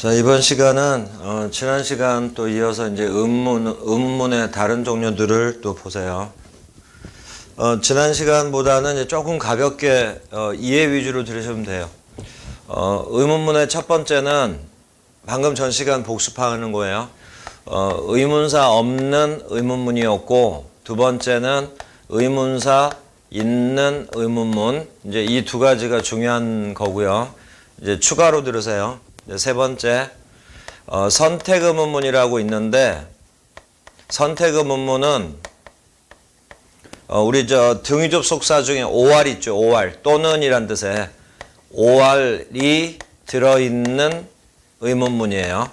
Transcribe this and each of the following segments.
자, 이번 시간은 지난 시간 또 이어서 이제 의문문의 다른 종류들을 또 보세요. 지난 시간보다는 이제 조금 가볍게 이해 위주로 들으시면 돼요. 의문문의 첫 번째는 방금 전 시간 복습하는 거예요. 의문사 없는 의문문이었고, 두 번째는 의문사 있는 의문문. 이제 이 두 가지가 중요한 거고요. 이제 추가로 들으세요. 세 번째, 선택 의문문이라고 있는데, 선택 의문문은 우리 등위 접속사 중에 OR 있죠. OR 또는 이란 뜻의 OR이 들어있는 의문문이에요.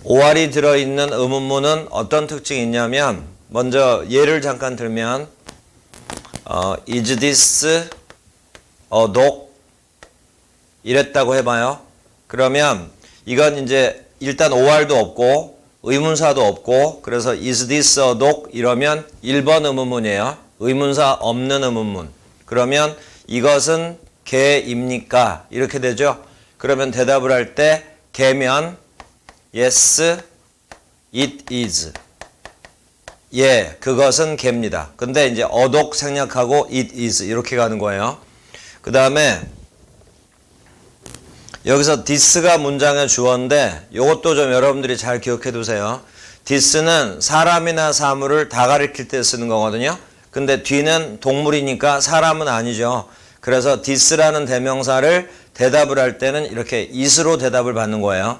OR이 들어있는 의문문은 어떤 특징이 있냐면, 먼저 예를 잠깐 들면 is this a dog? 이랬다고 해봐요. 그러면 이건 이제 일단 OR도 없고 의문사도 없고, 그래서 is this a dog? 이러면 1번 의문문이에요. 의문사 없는 의문문. 그러면 이것은 개입니까? 이렇게 되죠. 그러면 대답을 할 때 개면 yes, it is. 예, 그것은 개입니다. 근데 이제 a dog 생략하고 it is 이렇게 가는 거예요. 그 다음에 여기서 this가 문장의 주어인데 이것도 좀 여러분들이 잘 기억해 두세요. this는 사람이나 사물을 다 가리킬 때 쓰는 거거든요. 근데 뒤는 동물이니까 사람은 아니죠. 그래서 this라는 대명사를 대답을 할 때는 이렇게 is로 대답을 받는 거예요.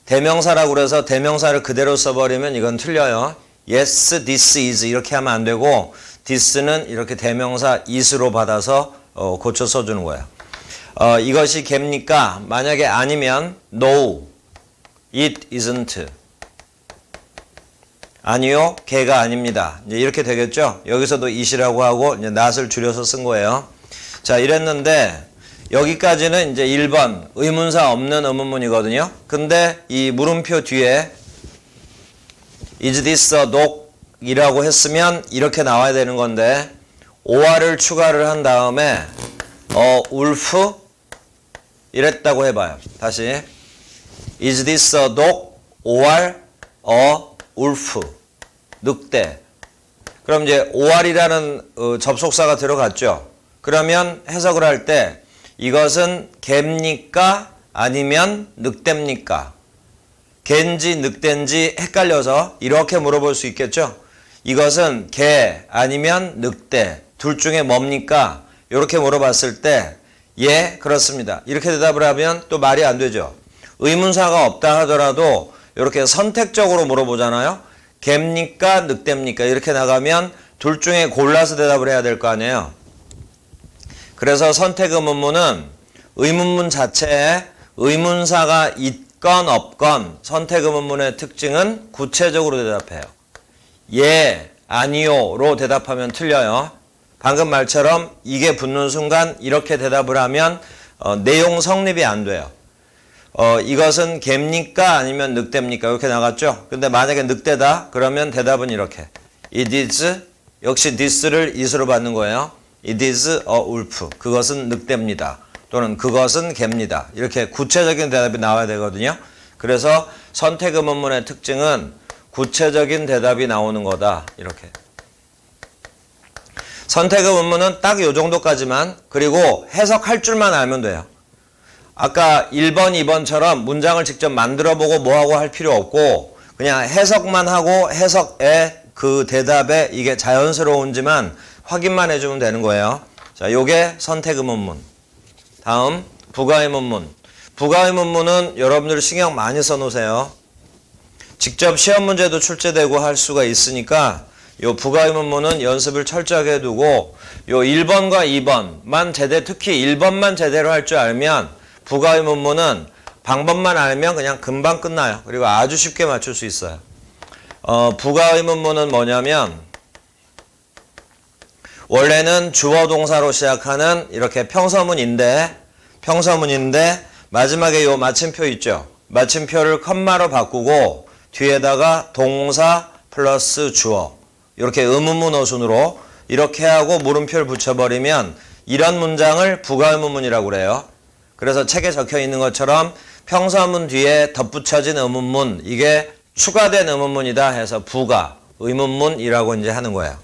대명사라고 그래서 대명사를 그대로 써버리면 이건 틀려요. yes, this is 이렇게 하면 안 되고, this는 이렇게 대명사 is로 받아서 고쳐 써주는 거예요. 이것이 개입니까? 만약에 아니면 no, it isn't. 아니요, 개가 아닙니다. 이제 이렇게 되겠죠? 여기서도 it이라고 하고 이제 not을 줄여서 쓴 거예요. 자, 이랬는데 여기까지는 이제 1번 의문사 없는 의문문이거든요. 근데 이 물음표 뒤에 is this a dog? 이라고 했으면 이렇게 나와야 되는 건데, or를 추가를 한 다음에 wolf? 이랬다고 해봐요. 다시 is this a dog or a wolf? 늑대. 그럼 이제 or이라는 접속사가 들어갔죠. 그러면 해석을 할 때 이것은 개입니까? 아니면 늑대입니까? 개인지 늑대인지 헷갈려서 이렇게 물어볼 수 있겠죠. 이것은 개 아니면 늑대 둘 중에 뭡니까? 이렇게 물어봤을 때 예, 그렇습니다. 이렇게 대답을 하면 또 말이 안 되죠. 의문사가 없다 하더라도 이렇게 선택적으로 물어보잖아요. 개입니까? 늑대입니까? 이렇게 나가면 둘 중에 골라서 대답을 해야 될 거 아니에요. 그래서 선택 의문문은 의문문 자체에 의문사가 있건 없건 선택 의문문의 특징은 구체적으로 대답해요. 예, 아니요로 대답하면 틀려요. 방금 말처럼 이게 붙는 순간 이렇게 대답을 하면 내용 성립이 안 돼요. 이것은 개입니까? 아니면 늑대입니까? 이렇게 나갔죠? 근데 만약에 늑대다? 그러면 대답은 이렇게 it is, 역시 this를 is로 받는 거예요. it is a wolf. 그것은 늑대입니다. 또는 그것은 개입니다. 이렇게 구체적인 대답이 나와야 되거든요. 그래서 선택 의문문의 특징은 구체적인 대답이 나오는 거다. 이렇게. 선택 의문문은 딱 요 정도까지만, 그리고 해석할 줄만 알면 돼요. 아까 1번, 2번처럼 문장을 직접 만들어보고 뭐하고 할 필요 없고 그냥 해석만 하고 해석에 그 대답에 이게 자연스러운지만 확인만 해주면 되는 거예요. 자, 요게 선택 의문문. 다음 부가 의문문. 부가 의문문은 여러분들 신경 많이 써놓으세요. 직접 시험 문제도 출제되고 할 수가 있으니까 요 부가 의문문은 연습을 철저하게 해두고, 요 1번과 2번만 특히 1번만 제대로 할 줄 알면 부가 의문문은 방법만 알면 그냥 금방 끝나요. 그리고 아주 쉽게 맞출 수 있어요. 부가 의문문은 뭐냐면 원래는 주어 동사로 시작하는 이렇게 평서문인데 마지막에 요 마침표 있죠. 마침표를 컴마로 바꾸고 뒤에다가 동사 플러스 주어 이렇게 의문문 어순으로 이렇게 하고 물음표를 붙여버리면 이런 문장을 부가 의문문이라고 그래요. 그래서 책에 적혀 있는 것처럼 평서문 뒤에 덧붙여진 의문문, 이게 추가된 의문문이다 해서 부가 의문문이라고 이제 하는 거예요.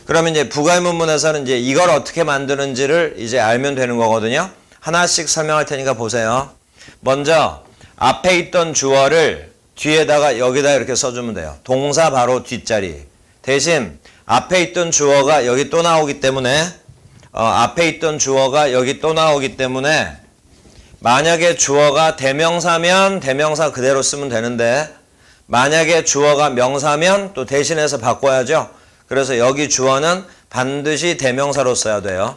그러면 이제 부가 의문문에서는 이제 이걸 어떻게 만드는지를 이제 알면 되는 거거든요. 하나씩 설명할 테니까 보세요. 먼저 앞에 있던 주어를 뒤에다가 여기다 이렇게 써주면 돼요. 동사 바로 뒷자리. 대신 앞에 있던 주어가 여기 또 나오기 때문에 앞에 있던 주어가 여기 또 나오기 때문에 만약에 주어가 대명사면 대명사 그대로 쓰면 되는데 만약에 주어가 명사면 또 대신해서 바꿔야죠. 그래서 여기 주어는 반드시 대명사로 써야 돼요.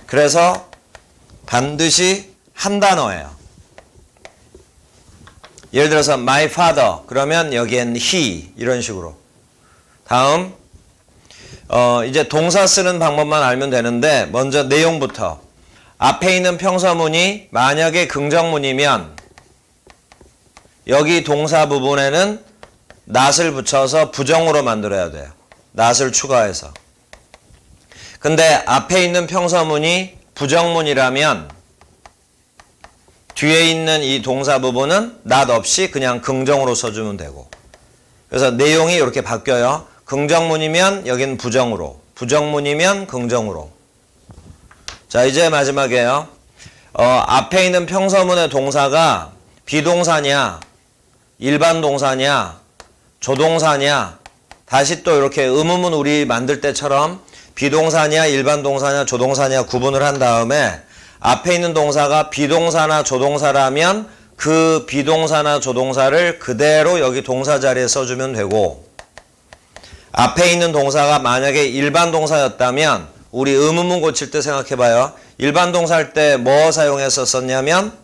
그래서 반드시 한 단어예요. 예를 들어서 my father 그러면 여기엔 he 이런 식으로. 다음 이제 동사 쓰는 방법만 알면 되는데 먼저 내용부터 앞에 있는 평서문이 만약에 긍정문이면 여기 동사 부분에는 not을 붙여서 부정으로 만들어야 돼요. not을 추가해서. 근데 앞에 있는 평서문이 부정문이라면 뒤에 있는 이 동사 부분은 not 없이 그냥 긍정으로 써주면 되고. 그래서 내용이 이렇게 바뀌어요. 긍정문이면 여기는 부정으로, 부정문이면 긍정으로. 자, 이제 마지막이에요. 앞에 있는 평서문의 동사가 비동사냐, 일반 동사냐, 조동사냐, 다시 또 이렇게 의문문 우리 만들 때처럼 비동사냐, 일반 동사냐, 조동사냐 구분을 한 다음에 앞에 있는 동사가 비동사나 조동사라면 그 비동사나 조동사를 그대로 여기 동사 자리에 써주면 되고, 앞에 있는 동사가 만약에 일반 동사였다면 우리 의문문 고칠 때 생각해봐요. 일반 동사 할 때 뭐 사용해서 썼냐면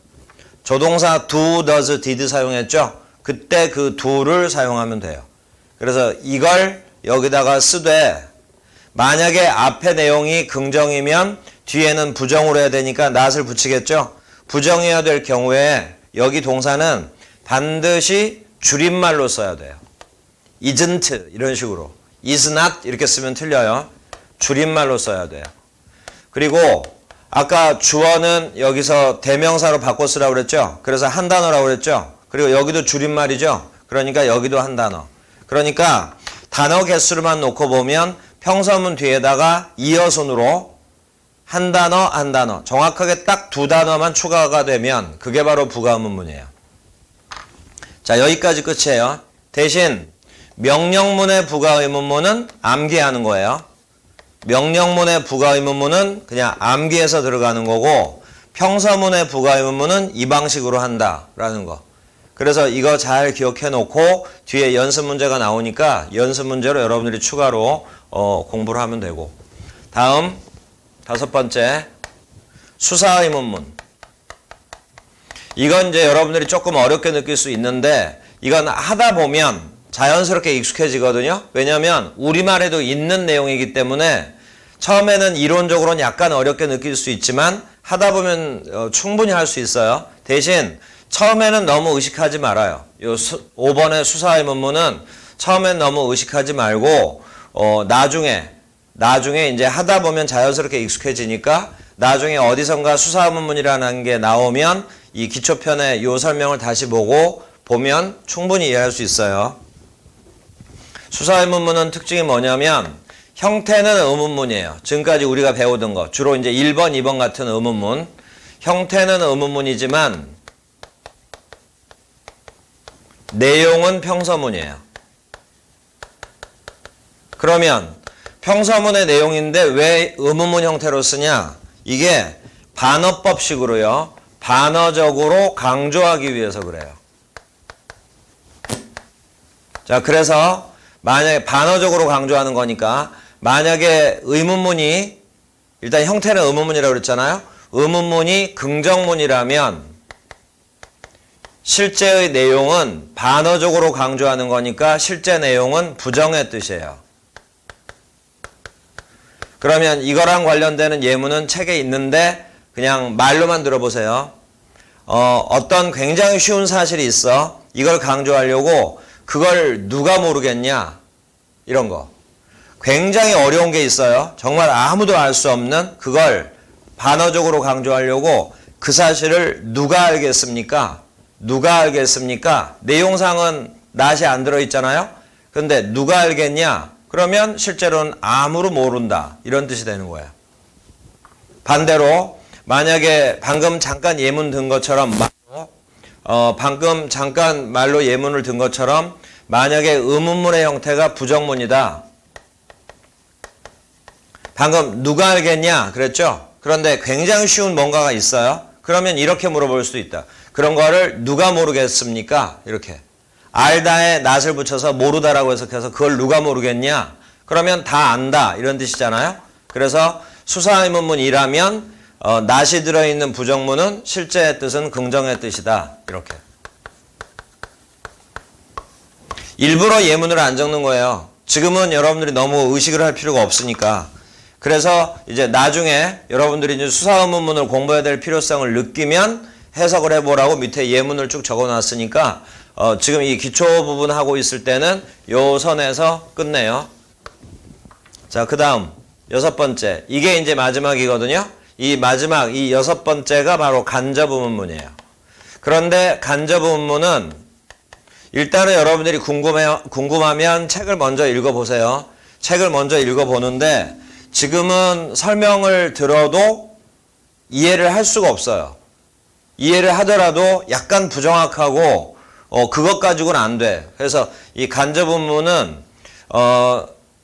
조동사 do, does, did 사용했죠. 그때 그 do를 사용하면 돼요. 그래서 이걸 여기다가 쓰되 만약에 앞에 내용이 긍정이면 뒤에는 부정으로 해야 되니까 not을 붙이겠죠. 부정해야 될 경우에 여기 동사는 반드시 줄임말로 써야 돼요. isn't 이런 식으로. is not 이렇게 쓰면 틀려요. 줄임말로 써야 돼요. 그리고 아까 주어는 여기서 대명사로 바꿔 쓰라고 그랬죠. 그래서 한 단어라고 그랬죠. 그리고 여기도 줄임말이죠. 그러니까 여기도 한 단어. 그러니까 단어 개수를만 놓고 보면 평서문 뒤에다가 이어순으로 한 단어 한 단어 정확하게 딱 두 단어만 추가가 되면 그게 바로 부가 의문문이에요. 자, 여기까지 끝이에요. 대신 명령문의 부가 의문문은 암기하는 거예요. 명령문의 부가 의문문은 그냥 암기해서 들어가는 거고 평서문의 부가 의문문은 이 방식으로 한다라는 거. 그래서 이거 잘 기억해 놓고 뒤에 연습 문제가 나오니까 연습 문제로 여러분들이 추가로 공부를 하면 되고. 다음 5번째 수사 의문문. 이건 이제 여러분들이 조금 어렵게 느낄 수 있는데 이건 하다 보면 자연스럽게 익숙해지거든요. 왜냐하면 우리말에도 있는 내용이기 때문에 처음에는 이론적으로는 약간 어렵게 느낄 수 있지만 하다 보면 충분히 할 수 있어요. 대신 처음에는 너무 의식하지 말아요. 요 5번의 수사 의문문은 처음엔 너무 의식하지 말고 나중에 이제 하다 보면 자연스럽게 익숙해지니까 나중에 어디선가 수사 의문문이라는 게 나오면 이 기초편의 요 설명을 다시 보고 보면 충분히 이해할 수 있어요. 수사 의문문은 특징이 뭐냐면 형태는 의문문이에요. 지금까지 우리가 배우던 거 주로 이제 1번, 2번 같은 의문문. 형태는 의문문이지만 내용은 평서문이에요. 그러면 평서문의 내용인데 왜 의문문 형태로 쓰냐? 이게 반어법식으로요. 반어적으로 강조하기 위해서 그래요. 자, 그래서 만약에 반어적으로 강조하는 거니까 만약에 의문문이 일단 형태는 의문문이라고 그랬잖아요. 의문문이 긍정문이라면 실제의 내용은 반어적으로 강조하는 거니까 실제 내용은 부정의 뜻이에요. 그러면 이거랑 관련되는 예문은 책에 있는데 그냥 말로만 들어보세요. 어떤 굉장히 쉬운 사실이 있어. 이걸 강조하려고 그걸 누가 모르겠냐? 이런 거. 굉장히 어려운 게 있어요. 정말 아무도 알 수 없는 그걸 반어적으로 강조하려고 그 사실을 누가 알겠습니까? 누가 알겠습니까? 내용상은 낫이 안 들어있잖아요. 근데 누가 알겠냐? 그러면 실제로는 아무도 모른다. 이런 뜻이 되는 거예요. 반대로 만약에 방금 잠깐 예문 든 것처럼 방금 잠깐 말로 예문을 든 것처럼 만약에 의문문의 형태가 부정문이다. 방금 누가 알겠냐 그랬죠? 그런데 굉장히 쉬운 뭔가가 있어요. 그러면 이렇게 물어볼 수도 있다. 그런 거를 누가 모르겠습니까? 이렇게. 알다에 낫을 붙여서 모르다라고 해석해서 그걸 누가 모르겠냐? 그러면 다 안다 이런 뜻이잖아요. 그래서 수사의문문이라면 낫이 들어있는 부정문은 실제의 뜻은 긍정의 뜻이다. 이렇게. 일부러 예문을 안 적는 거예요. 지금은 여러분들이 너무 의식을 할 필요가 없으니까. 그래서 이제 나중에 여러분들이 이제 수사의문문을 공부해야 될 필요성을 느끼면 해석을 해보라고 밑에 예문을 쭉 적어놨으니까 지금 이 기초 부분 하고 있을 때는 요 선에서 끝내요. 자, 그 다음 6번째. 이게 이제 마지막이거든요. 이 마지막 이 6번째가 바로 간접의문문이에요. 그런데 간접의문문은 일단은 여러분들이 궁금하면 책을 먼저 읽어보세요. 책을 먼저 읽어보는데 지금은 설명을 들어도 이해를 할 수가 없어요. 이해를 하더라도 약간 부정확하고 그것 가지고는 안 돼. 그래서 이 간접의문문은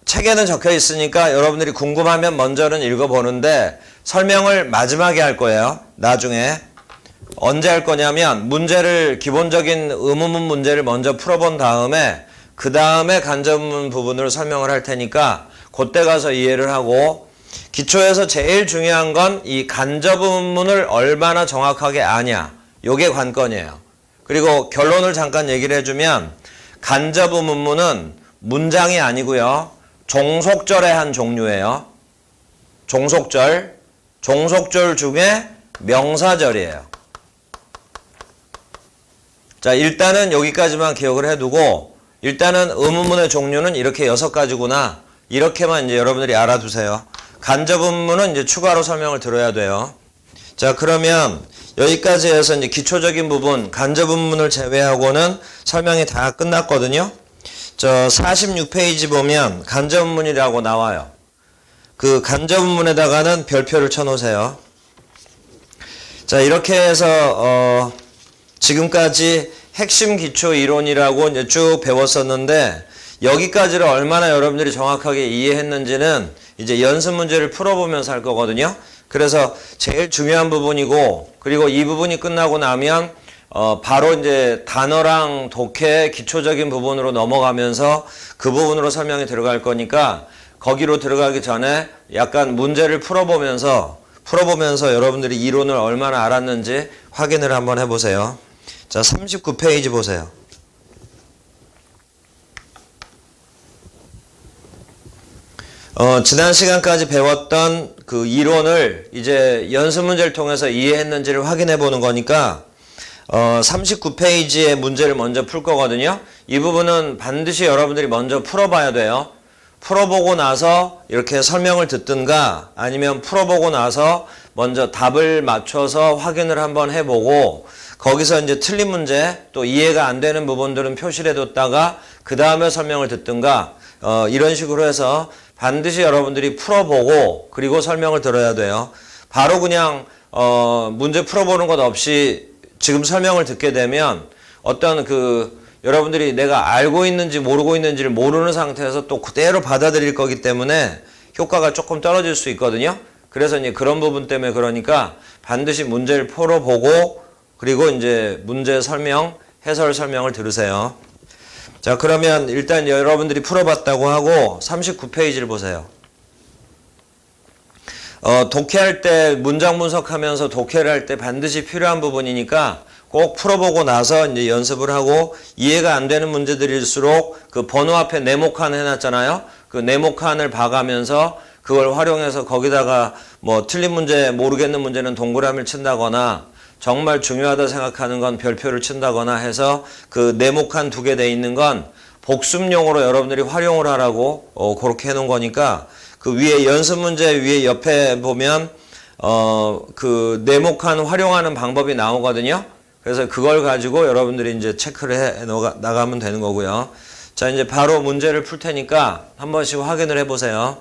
책에는 적혀 있으니까 여러분들이 궁금하면 먼저는 읽어보는데 설명을 마지막에 할 거예요. 나중에. 언제 할 거냐면 문제를 기본적인 의문문 문제를 먼저 풀어본 다음에 그 다음에 간접문 부분을 설명을 할 테니까 그때 가서 이해를 하고 기초에서 제일 중요한 건 이 간접문을 얼마나 정확하게 아냐. 요게 관건이에요. 그리고 결론을 잠깐 얘기를 해주면 간접문문은 문장이 아니고요. 종속절의 한 종류예요. 종속절. 종속절 중에 명사절이에요. 자, 일단은 여기까지만 기억을 해두고 일단은 의문문의 종류는 이렇게 6가지구나. 이렇게만 이제 여러분들이 알아두세요. 간접의문문은 이제 추가로 설명을 들어야 돼요. 자, 그러면 여기까지 해서 이제 기초적인 부분 간접의문문을 제외하고는 설명이 다 끝났거든요. 저 46페이지 보면 간접의문이라고 나와요. 그 간접의문에다가는 별표를 쳐놓으세요. 자, 이렇게 해서 지금까지 핵심 기초 이론이라고 이제 쭉 배웠었는데 여기까지를 얼마나 여러분들이 정확하게 이해했는지는 이제 연습 문제를 풀어보면서 할 거거든요. 그래서 제일 중요한 부분이고 그리고 이 부분이 끝나고 나면 바로 이제 단어랑 독해 기초적인 부분으로 넘어가면서 그 부분으로 설명이 들어갈 거니까 거기로 들어가기 전에 약간 문제를 풀어보면서 여러분들이 이론을 얼마나 알았는지 확인을 한번 해보세요. 자, 39페이지 보세요. 지난 시간까지 배웠던 그 이론을 이제 연습 문제를 통해서 이해했는지를 확인해 보는 거니까 39페이지의 문제를 먼저 풀 거거든요. 이 부분은 반드시 여러분들이 먼저 풀어봐야 돼요. 풀어보고 나서 이렇게 설명을 듣든가 아니면 풀어보고 나서 먼저 답을 맞춰서 확인을 한번 해보고 거기서 이제 틀린 문제 또 이해가 안 되는 부분들은 표시를 해뒀다가 그 다음에 설명을 듣든가 이런 식으로 해서 반드시 여러분들이 풀어보고 그리고 설명을 들어야 돼요. 바로 그냥 문제 풀어보는 것 없이 지금 설명을 듣게 되면 어떤 여러분들이 내가 알고 있는지 모르고 있는지를 모르는 상태에서 또 그대로 받아들일 거기 때문에 효과가 조금 떨어질 수 있거든요. 그래서 이제 그런 부분 때문에 그러니까 반드시 문제를 풀어보고 그리고 이제 문제 설명, 해설 설명을 들으세요. 자, 그러면 일단 여러분들이 풀어봤다고 하고 39페이지를 보세요. 독해할 때 문장 분석하면서 독해를 할 때 반드시 필요한 부분이니까 꼭 풀어보고 나서 이제 연습을 하고 이해가 안 되는 문제들일수록 그 번호 앞에 네모칸 해놨잖아요. 그 네모칸을 봐가면서 그걸 활용해서 거기다가 뭐 틀린 문제, 모르겠는 문제는 동그라미를 친다거나 정말 중요하다 생각하는 건 별표를 친다거나 해서 그 네모칸 2개 돼 있는 건 복습용으로 여러분들이 활용을 하라고 그렇게 해놓은 거니까 그 위에 연습 문제 위에 옆에 보면 그 네모칸 활용하는 방법이 나오거든요. 그래서 그걸 가지고 여러분들이 이제 체크를 해 나가면 되는 거고요. 자, 이제 바로 문제를 풀 테니까 한 번씩 확인을 해 보세요.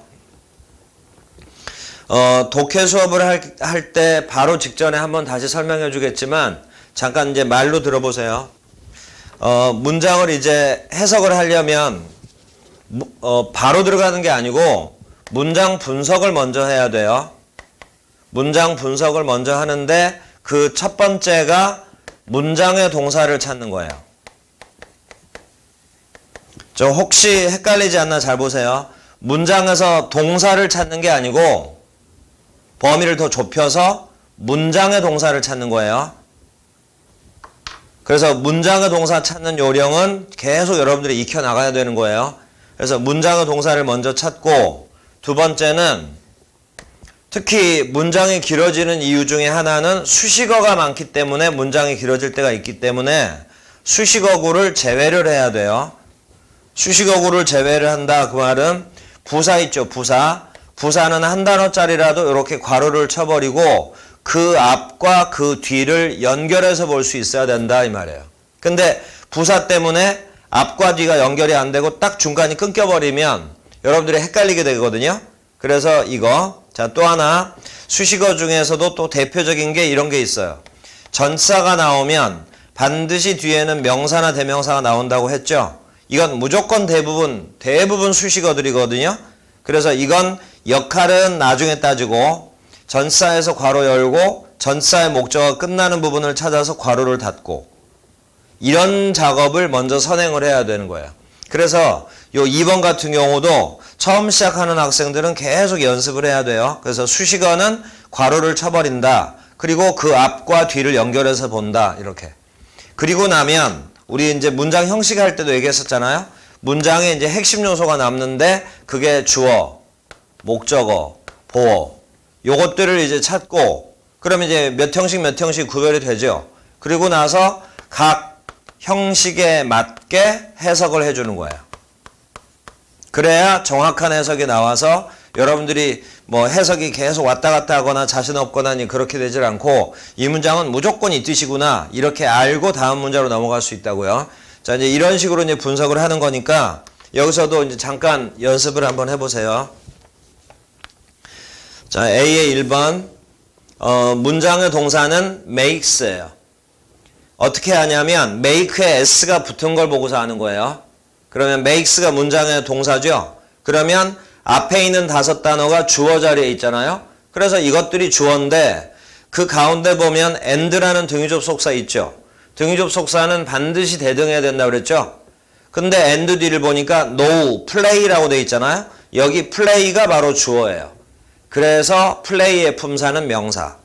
독해 수업을 할 때 바로 직전에 한번 다시 설명해 주겠지만 잠깐 이제 말로 들어보세요. 문장을 이제 해석을 하려면 바로 들어가는 게 아니고 문장 분석을 먼저 해야 돼요. 문장 분석을 먼저 하는데 그 첫 번째가 문장의 동사를 찾는 거예요. 저 혹시 헷갈리지 않나 잘 보세요. 문장에서 동사를 찾는 게 아니고 범위를 더 좁혀서 문장의 동사를 찾는 거예요. 그래서 문장의 동사 찾는 요령은 계속 여러분들이 익혀나가야 되는 거예요. 그래서 문장의 동사를 먼저 찾고 두 번째는 특히 문장이 길어지는 이유 중에 하나는 수식어가 많기 때문에 문장이 길어질 때가 있기 때문에 수식어구를 제외를 해야 돼요. 수식어구를 제외를 한다. 그 말은 부사 있죠. 부사는 한 단어짜리라도 이렇게 괄호를 쳐버리고 그 앞과 그 뒤를 연결해서 볼 수 있어야 된다 이 말이에요. 근데 부사 때문에 앞과 뒤가 연결이 안 되고 딱 중간이 끊겨버리면 여러분들이 헷갈리게 되거든요. 그래서 이거 자, 또 하나 수식어 중에서도 또 대표적인 게 이런 게 있어요. 전사가 나오면 반드시 뒤에는 명사나 대명사가 나온다고 했죠. 이건 무조건 대부분 수식어들이거든요. 그래서 이건 역할은 나중에 따지고 전사에서 괄호 열고 전사의 목적어가 끝나는 부분을 찾아서 괄호를 닫고 이런 작업을 먼저 선행을 해야 되는 거예요. 그래서 요 2번 같은 경우도 처음 시작하는 학생들은 계속 연습을 해야 돼요. 그래서 수식어는 괄호를 쳐버린다. 그리고 그 앞과 뒤를 연결해서 본다. 이렇게. 그리고 나면 우리 이제 문장 형식 할 때도 얘기했었잖아요. 문장에 이제 핵심 요소가 남는데 그게 주어, 목적어, 보어. 요것들을 이제 찾고 그러면 이제 몇 형식 구별이 되죠. 그리고 나서 각 형식에 맞게 해석을 해주는 거예요. 그래야 정확한 해석이 나와서 여러분들이 뭐 해석이 계속 왔다 갔다 하거나 자신 없거나 그렇게 되질 않고 이 문장은 무조건 이 뜻이구나 이렇게 알고 다음 문장으로 넘어갈 수 있다고요. 자, 이제 이런 식으로 이제 분석을 하는 거니까 여기서도 이제 잠깐 연습을 한번 해보세요. 자, A의 1번 문장의 동사는 makes예요. 어떻게 하냐면 make에 s가 붙은 걸 보고서 하는 거예요. 그러면 makes가 문장의 동사죠. 그러면 앞에 있는 5단어가 주어 자리에 있잖아요. 그래서 이것들이 주어인데 그 가운데 보면 and라는 등위접속사 있죠. 등위접속사는 반드시 대등해야 된다고 그랬죠. 근데 and 뒤를 보니까 no, play라고 돼 있잖아요. 여기 play가 바로 주어예요. 그래서 play의 품사는 명사.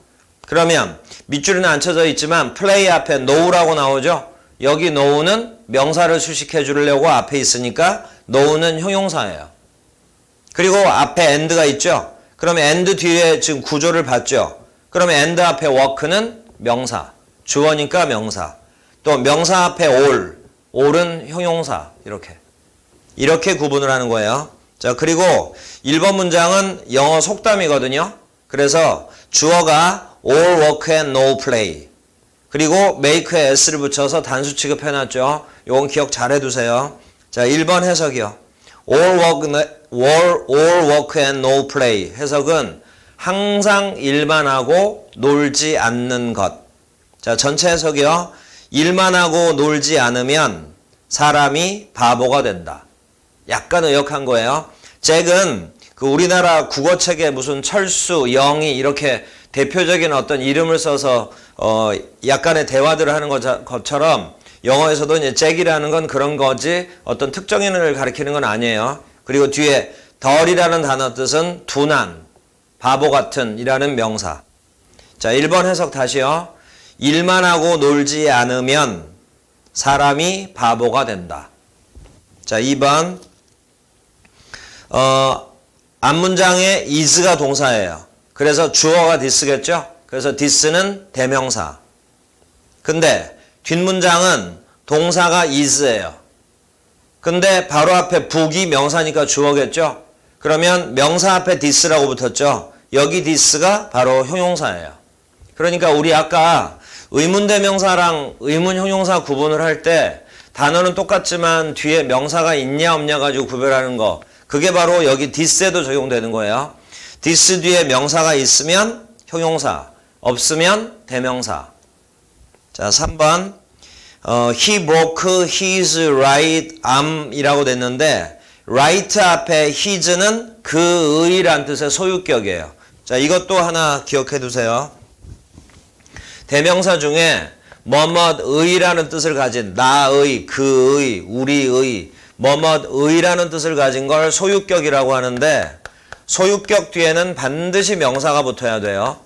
그러면 밑줄은 안 쳐져 있지만 play 앞에 no라고 나오죠. 여기 no는 명사를 수식해 주려고 앞에 있으니까 no는 형용사예요. 그리고 앞에 and가 있죠. 그러면 and 뒤에 지금 구조를 봤죠. 그러면 and 앞에 work는 명사. 주어니까 명사. 또 명사 앞에 all은 형용사. 이렇게 구분을 하는 거예요. 자, 그리고 1번 문장은 영어 속담이거든요. 그래서 주어가 all work and no play. 그리고 make에 s를 붙여서 단수 취급해놨죠. 이건 기억 잘 해두세요. 자, 1번 해석이요. all work and no play. 해석은 항상 일만 하고 놀지 않는 것. 자, 전체 해석이요. 일만 하고 놀지 않으면 사람이 바보가 된다. 약간 의역한 거예요. 잭은 그 우리나라 국어책에 무슨 철수, 영희 이렇게 대표적인 어떤 이름을 써서 약간의 대화들을 하는 것처럼 영어에서도 이제 잭이라는 건 그런 거지 어떤 특정인을 가리키는 건 아니에요. 그리고 뒤에 덜이라는 단어 뜻은 둔한, 바보 같은 이라는 명사. 자, 1번 해석 다시요. 일만 하고 놀지 않으면 사람이 바보가 된다. 자, 2번 앞문장에 is가 동사예요. 그래서 주어가 this겠죠. 그래서 this는 대명사. 근데 뒷문장은 동사가 is예요. 근데 바로 앞에 book이 명사니까 주어겠죠. 그러면 명사 앞에 this라고 붙었죠. 여기 this가 바로 형용사예요. 그러니까 우리 아까 의문대명사랑 의문형용사 구분을 할 때 단어는 똑같지만 뒤에 명사가 있냐 없냐 가지고 구별하는 거, 그게 바로 여기 this에도 적용되는 거예요. this 뒤에 명사가 있으면 형용사, 없으면 대명사. 자, 3번 he broke his right arm이라고 됐는데 right 앞에 his는 그의란 뜻의 소유격이에요. 자, 이것도 하나 기억해 두세요. 대명사 중에 뭐뭐의라는 뜻을 가진 나의, 그의, 우리의, 뭐뭐의라는 뜻을 가진 걸 소유격이라고 하는데 소유격 뒤에는 반드시 명사가 붙어야 돼요.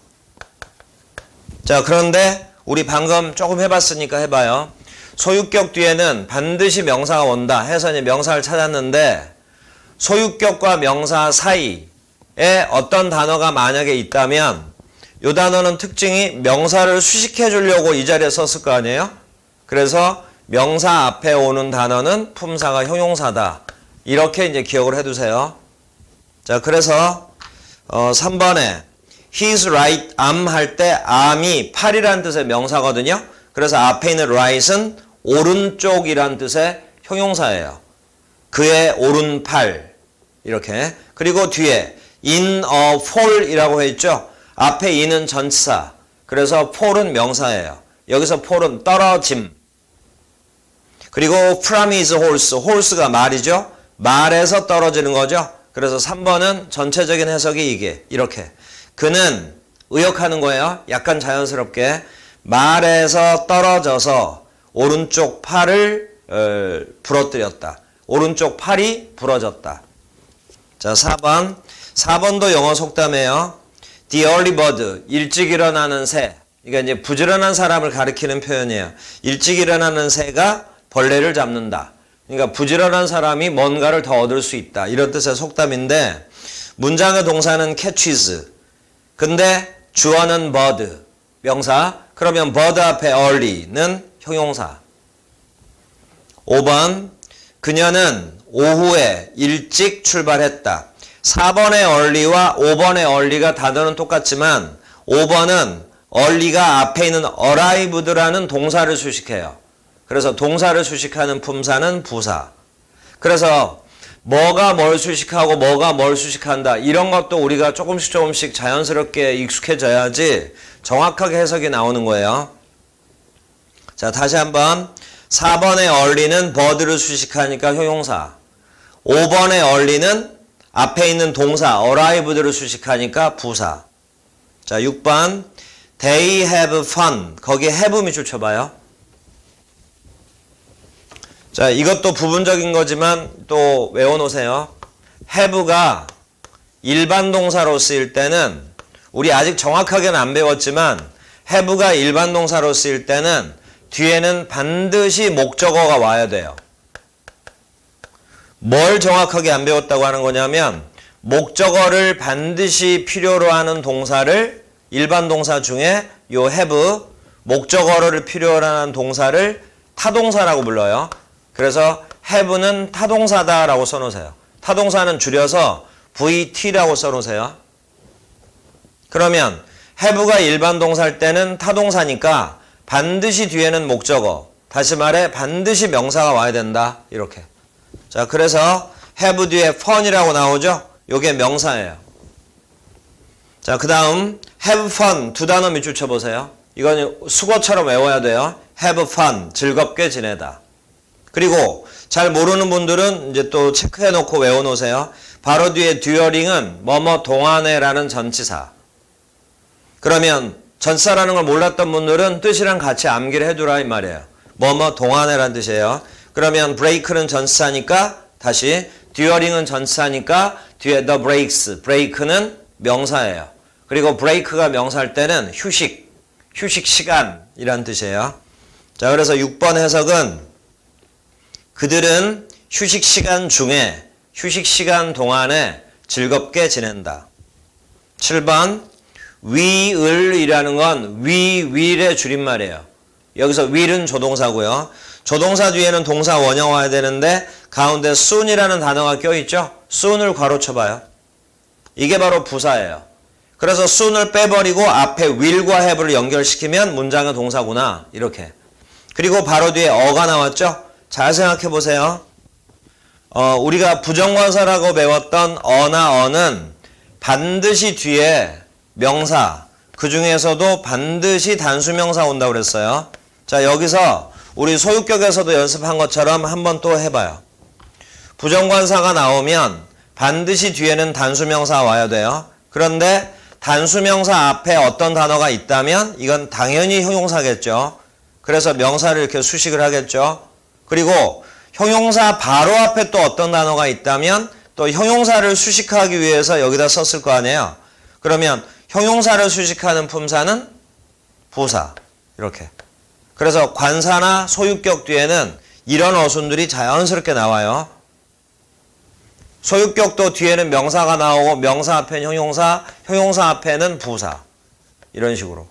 자, 그런데 우리 방금 조금 해봤으니까 해봐요. 소유격 뒤에는 반드시 명사가 온다 해서 이제 명사를 찾았는데 소유격과 명사 사이에 어떤 단어가 만약에 있다면 이 단어는 특징이 명사를 수식해 주려고 이 자리에 썼을 거 아니에요? 그래서 명사 앞에 오는 단어는 품사가 형용사다. 이렇게 이제 기억을 해두세요. 자, 그래서 3번에 his right arm 할 때 arm이 팔이라는 뜻의 명사거든요. 그래서 앞에 있는 right은 오른쪽이란 뜻의 형용사예요. 그의 오른팔 이렇게. 그리고 뒤에 in a fall이라고 했죠. 앞에 in은 전치사. 그래서 fall은 명사예요. 여기서 fall은 떨어짐. 그리고 from his horse. horse가 말이죠. 말에서 떨어지는 거죠. 그래서 3번은 전체적인 해석이 이게 이렇게. 그는 의역하는 거예요. 약간 자연스럽게. 말에서 떨어져서 오른쪽 팔을 부러뜨렸다. 오른쪽 팔이 부러졌다. 자, 4번. 4번도 영어 속담이에요. The early bird, 일찍 일어나는 새. 그러니까 이제 부지런한 사람을 가리키는 표현이에요. 일찍 일어나는 새가 벌레를 잡는다. 그러니까 부지런한 사람이 뭔가를 더 얻을 수 있다. 이런 뜻의 속담인데 문장의 동사는 catches. 근데 주어는 bird, 명사. 그러면 bird 앞에 early는 형용사. 5번. 그녀는 오후에 일찍 출발했다. 4번의 early와 5번의 early가 단어는 똑같지만 5번은 early가 앞에 있는 arrived라는 동사를 수식해요. 그래서 동사를 수식하는 품사는 부사. 그래서 뭐가 뭘 수식하고 뭐가 뭘 수식한다. 이런 것도 우리가 조금씩 자연스럽게 익숙해져야지 정확하게 해석이 나오는 거예요. 자, 다시 한번. 4번의 early는 bird를 수식하니까 형용사. 5번의 early는 앞에 있는 동사 arrived를 수식하니까 부사. 자, 6번. They have fun. 거기에 have 밑줄 쳐봐요. 자, 이것도 부분적인 거지만 또 외워놓으세요. have가 일반 동사로 쓰일 때는 우리 아직 정확하게는 안 배웠지만 have가 일반 동사로 쓰일 때는 뒤에는 반드시 목적어가 와야 돼요. 뭘 정확하게 안 배웠다고 하는 거냐면 목적어를 반드시 필요로 하는 동사를 일반 동사 중에 요 have 목적어를 필요로 하는 동사를 타동사라고 불러요. 그래서 have는 타동사다라고 써놓으세요. 타동사는 줄여서 VT라고 써놓으세요. 그러면 have가 일반 동사일 때는 타동사니까 반드시 뒤에는 목적어. 다시 말해 반드시 명사가 와야 된다. 이렇게. 자, 그래서 have 뒤에 fun이라고 나오죠? 요게 명사예요. 자, 그 다음 have fun 두 단어 밑줄 쳐보세요. 이건 수거처럼 외워야 돼요. have fun 즐겁게 지내다. 그리고 잘 모르는 분들은 이제 또 체크해 놓고 외워 놓으세요. 바로 뒤에 during은 뭐뭐 동안에라는 전치사. 그러면 전치사라는 걸 몰랐던 분들은 뜻이랑 같이 암기를 해두라 이 말이에요. 뭐뭐 동안에라는 뜻이에요. 그러면 break는 전치사니까 다시 during은 전치사니까 뒤에 the breaks, break는 명사예요. 그리고 break가 명사일 때는 휴식 시간이란 뜻이에요. 자, 그래서 6번 해석은 그들은 휴식 시간 중에 휴식 시간 동안에 즐겁게 지낸다. 7번 will이라는 건 will의 줄임말이에요. 여기서 will은 조동사고요. 조동사 뒤에는 동사 원형 와야 되는데 가운데 soon이라는 단어가 껴있죠. soon을 괄호 쳐봐요. 이게 바로 부사예요. 그래서 soon을 빼버리고 앞에 will과 have를 연결시키면 문장의 동사구나. 이렇게. 그리고 바로 뒤에 어가 나왔죠? 잘 생각해 보세요. 우리가 부정관사라고 배웠던 어나 어는 반드시 뒤에 명사, 그 중에서도 반드시 단수명사 온다고 그랬어요. 자, 여기서 우리 소유격에서도 연습한 것처럼 한번 또 해봐요. 부정관사가 나오면 반드시 뒤에는 단수명사 와야 돼요. 그런데 단수명사 앞에 어떤 단어가 있다면 이건 당연히 형용사겠죠. 그래서 명사를 이렇게 수식을 하겠죠. 그리고 형용사 바로 앞에 또 어떤 단어가 있다면 또 형용사를 수식하기 위해서 여기다 썼을 거 아니에요. 그러면 형용사를 수식하는 품사는 부사. 이렇게. 그래서 관사나 소유격 뒤에는 이런 어순들이 자연스럽게 나와요. 소유격도 뒤에는 명사가 나오고 명사 앞에는 형용사, 형용사 앞에는 부사. 이런 식으로.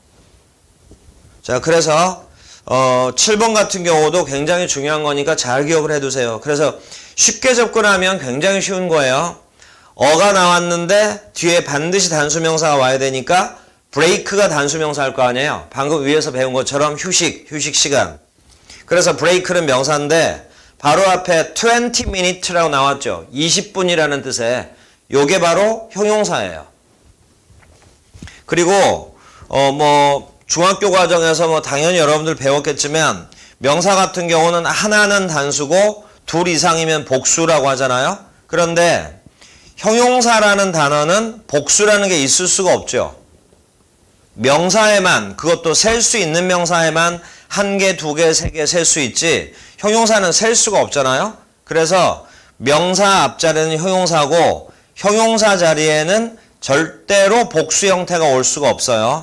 자, 그래서 7번 같은 경우도 굉장히 중요한 거니까 잘 기억을 해두세요. 그래서 쉽게 접근하면 굉장히 쉬운 거예요. 어가 나왔는데 뒤에 반드시 단수명사가 와야 되니까 break가 단수명사 할 거 아니에요. 방금 위에서 배운 것처럼 휴식 시간. 그래서 break는 명사인데 바로 앞에 20 minutes라고 나왔죠. 20분이라는 뜻에 요게 바로 형용사예요. 그리고 중학교 과정에서 당연히 여러분들 배웠겠지만 명사 같은 경우는 하나는 단수고 둘 이상이면 복수라고 하잖아요. 그런데 형용사라는 단어는 복수라는 게 있을 수가 없죠. 명사에만, 그것도 셀 수 있는 명사에만 한 개, 두 개, 세 개 셀 수 있지 형용사는 셀 수가 없잖아요. 그래서 명사 앞자리는 형용사고 형용사 자리에는 절대로 복수 형태가 올 수가 없어요.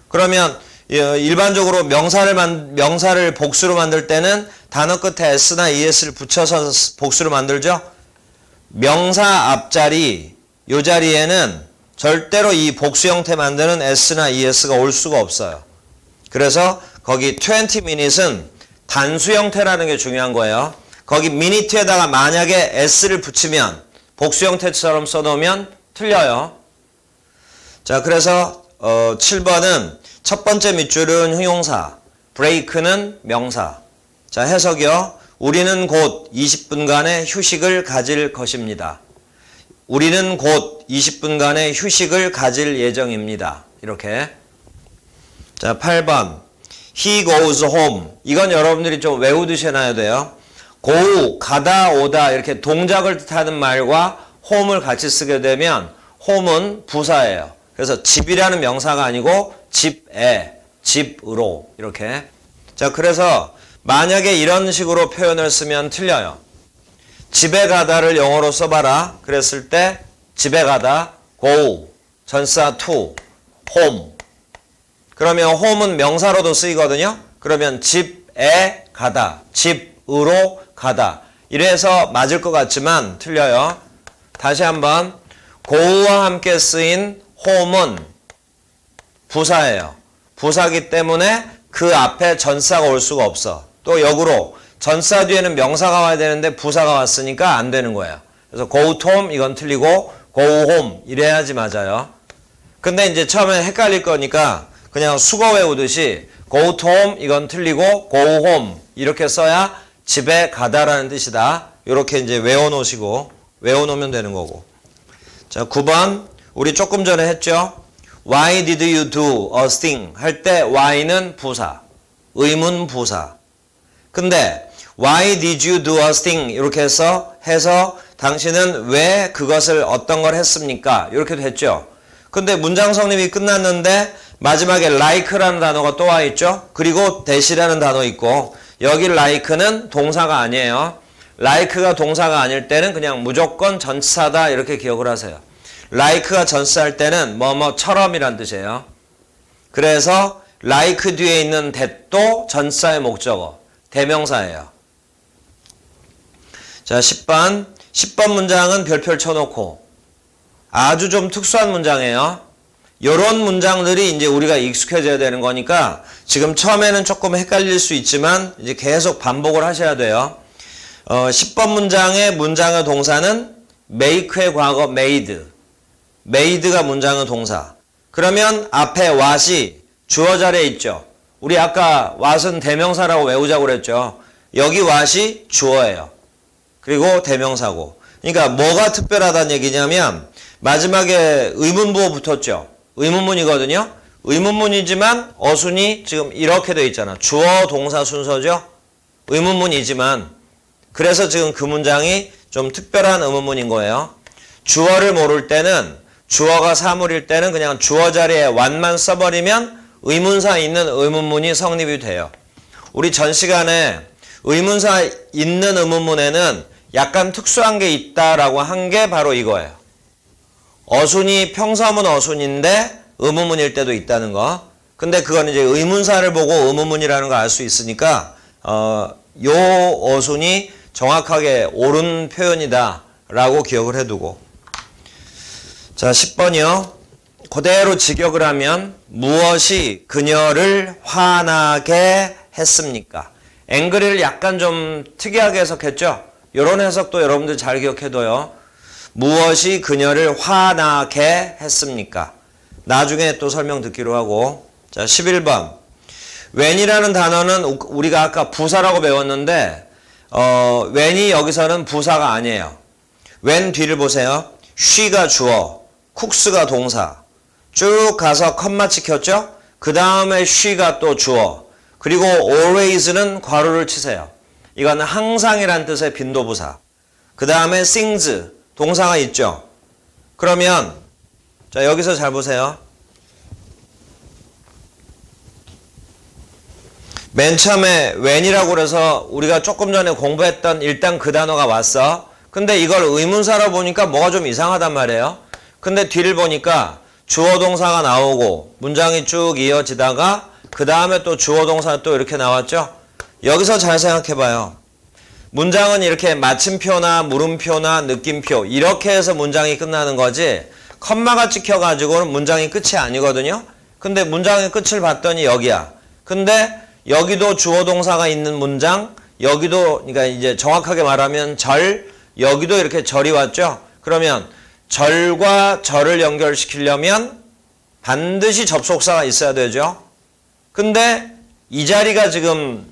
그러면 일반적으로 명사를 복수로 만들 때는 단어 끝에 s나 es를 붙여서 복수로 만들죠. 명사 앞자리 요 자리에는 절대로 이 복수 형태 만드는 s나 es가 올 수가 없어요. 그래서 거기 20 minutes은 단수 형태라는 게 중요한 거예요. 거기 minute에다가 만약에 s를 붙이면 복수 형태처럼 써놓으면 틀려요. 자, 그래서 7번은 첫 번째 밑줄은 형용사, break는 명사. 자, 해석이요. 우리는 곧 20분간의 휴식을 가질 것입니다. 우리는 곧 20분간의 휴식을 가질 예정입니다. 이렇게. 자, 8번. He goes home. 이건 여러분들이 좀 외우듯이 해놔야 돼요. go, 가다, 오다 이렇게 동작을 뜻하는 말과 home을 같이 쓰게 되면 home은 부사예요. 그래서 집이라는 명사가 아니고 집에, 집으로 이렇게. 자, 그래서 만약에 이런 식으로 표현을 쓰면 틀려요. 집에 가다를 영어로 써봐라. 그랬을 때 집에 가다, go, 전사 to, home. 그러면 home은 명사로도 쓰이거든요. 그러면 집에 가다, 집으로 가다. 이래서 맞을 것 같지만 틀려요. 다시 한번 go와 함께 쓰인 home은 부사예요. 부사기 때문에 그 앞에 전사가 올 수가 없어. 또 역으로 전사 뒤에는 명사가 와야 되는데 부사가 왔으니까 안 되는 거예요. 그래서 go to home 이건 틀리고 go home 이래야지 맞아요. 근데 이제 처음에 헷갈릴 거니까 그냥 수거 외우듯이 go to home 이건 틀리고 go home 이렇게 써야 집에 가다라는 뜻이다. 이렇게 이제 외워놓으면 되는 거고. 자, 9번 우리 조금 전에 했죠. Why did you do a thing? 할 때 why는 부사, 의문 부사. 근데 why did you do a thing? 이렇게 해서 당신은 왜 그것을 어떤 걸 했습니까? 이렇게도 했죠. 근데 문장 성립이 끝났는데 마지막에 like라는 단어가 또 와 있죠. 그리고 that이라는 단어 있고 여기 like는 동사가 아니에요. like가 동사가 아닐 때는 그냥 무조건 전치사다 이렇게 기억을 하세요. like가 전치사할 때는 뭐뭐처럼이란 뜻이에요. 그래서 like 뒤에 있는 that도 전치사의 목적어, 대명사예요. 자, 10번 문장은 별표를 쳐놓고 아주 좀 특수한 문장이에요. 이런 문장들이 이제 우리가 익숙해져야 되는 거니까 지금 처음에는 조금 헷갈릴 수 있지만 이제 계속 반복을 하셔야 돼요. 10번 문장의 동사는 make의 과거 made. made가 문장의 동사. 그러면 앞에 what이 주어 자리에 있죠. 우리 아까 what은 대명사라고 외우자고 그랬죠. 여기 what이 주어예요. 그리고 대명사고. 그러니까 뭐가 특별하다는 얘기냐면 마지막에 의문부호 붙었죠. 의문문이거든요. 의문문이지만 어순이 지금 이렇게 돼 있잖아. 주어 동사 순서죠. 의문문이지만 그래서 지금 그 문장이 좀 특별한 의문문인 거예요. 주어를 모를 때는 주어가 사물일 때는 그냥 주어 자리에 what만 써버리면 의문사 있는 의문문이 성립이 돼요. 우리 전 시간에 의문사 있는 의문문에는 약간 특수한 게 있다라고 한 게 바로 이거예요. 어순이 평서문 어순인데 의문문일 때도 있다는 거. 근데 그건 이제 의문사를 보고 의문문이라는 걸 알 수 있으니까 요 어순이 정확하게 옳은 표현이다 라고 기억을 해두고. 자, 10번이요. 그대로 직역을 하면 무엇이 그녀를 화나게 했습니까? 앵그리를 약간 좀 특이하게 해석했죠? 이런 해석도 여러분들 잘 기억해둬요. 무엇이 그녀를 화나게 했습니까? 나중에 또 설명 듣기로 하고. 자, 11번. when이라는 단어는 우리가 아까 부사라고 배웠는데 when이 여기서는 부사가 아니에요. when 뒤를 보세요. she가 주어, cooks가 동사. 쭉 가서 컴마 찍혔죠? 그 다음에 she가 또 주어. 그리고 always는 괄호를 치세요. 이거는 항상이란 뜻의 빈도부사. 그 다음에 sings, 동사가 있죠? 그러면 자, 여기서 잘 보세요. 맨 처음에 when이라고 그래서 우리가 조금 전에 공부했던 일단 그 단어가 왔어. 근데 이걸 의문사로 보니까 뭐가 좀 이상하단 말이에요. 근데 뒤를 보니까 주어 동사가 나오고 문장이 쭉 이어지다가 그 다음에 또 주어 동사 또 이렇게 나왔죠. 여기서 잘 생각해봐요. 문장은 이렇게 마침표나 물음표나 느낌표 이렇게 해서 문장이 끝나는 거지 컴마가 찍혀가지고는 문장이 끝이 아니거든요. 근데 문장의 끝을 봤더니 여기야. 근데 여기도 주어 동사가 있는 문장, 여기도 그러니까 이제 정확하게 말하면 절, 여기도 이렇게 절이 왔죠. 그러면 절과 절을 연결시키려면 반드시 접속사가 있어야 되죠. 근데 이 자리가 지금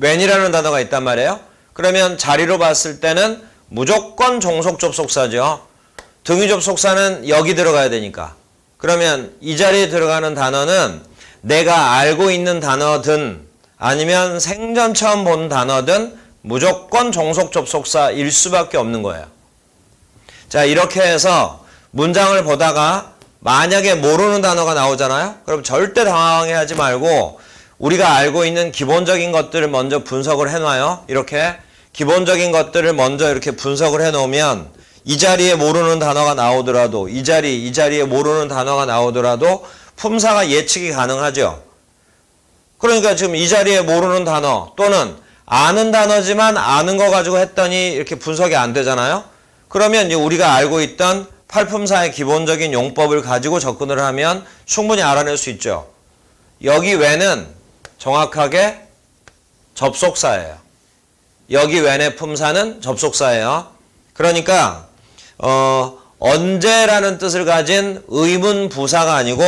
when이라는 단어가 있단 말이에요. 그러면 자리로 봤을 때는 무조건 종속 접속사죠. 등위 접속사는 여기 들어가야 되니까. 그러면 이 자리에 들어가는 단어는 내가 알고 있는 단어든 아니면 생전 처음 본 단어든 무조건 종속 접속사일 수밖에 없는 거예요. 자, 이렇게 해서 문장을 보다가 만약에 모르는 단어가 나오잖아요. 그럼 절대 당황해하지 말고 우리가 알고 있는 기본적인 것들을 먼저 분석을 해놔요. 이렇게 기본적인 것들을 먼저 이렇게 분석을 해놓으면 이 자리에 모르는 단어가 나오더라도 이 자리에 모르는 단어가 나오더라도 품사가 예측이 가능하죠. 그러니까 지금 이 자리에 모르는 단어 또는 아는 단어지만 아는 거 가지고 했더니 이렇게 분석이 안 되잖아요. 그러면 이제 우리가 알고 있던 팔품사의 기본적인 용법을 가지고 접근을 하면 충분히 알아낼 수 있죠. 여기 when은 정확하게 접속사예요. 여기 when의 품사는 접속사예요. 그러니까 언제라는 뜻을 가진 의문 부사가 아니고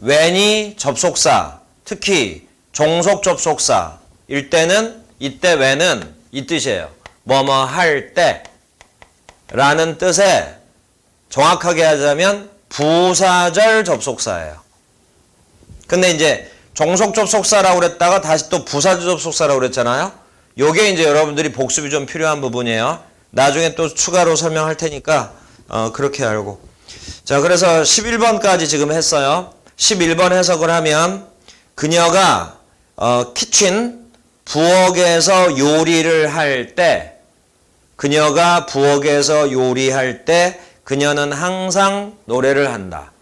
when이 접속사, 특히 종속 접속사일 때는 이때 when은 이 뜻이에요. 뭐뭐 할 때 라는 뜻에 정확하게 하자면 부사절 접속사예요. 근데 이제 종속 접속사라고 그랬다가 다시 또 부사절 접속사라고 그랬잖아요. 요게 이제 여러분들이 복습이 좀 필요한 부분이에요. 나중에 또 추가로 설명할 테니까 그렇게 알고. 자, 그래서 11번까지 지금 했어요. 11번 해석을 하면 그녀가 키친 부엌에서 요리를 할 때 그녀가 부엌에서 요리할 때 그녀는 항상 노래를 한다.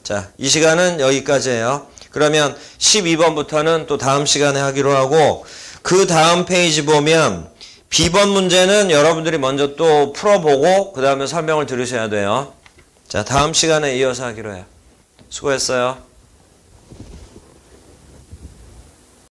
자, 이 시간은 여기까지예요. 그러면 12번부터는 또 다음 시간에 하기로 하고 그 다음 페이지 보면 B번 문제는 여러분들이 먼저 또 풀어보고 그 다음에 설명을 들으셔야 돼요. 자, 다음 시간에 이어서 하기로 해요. 수고했어요.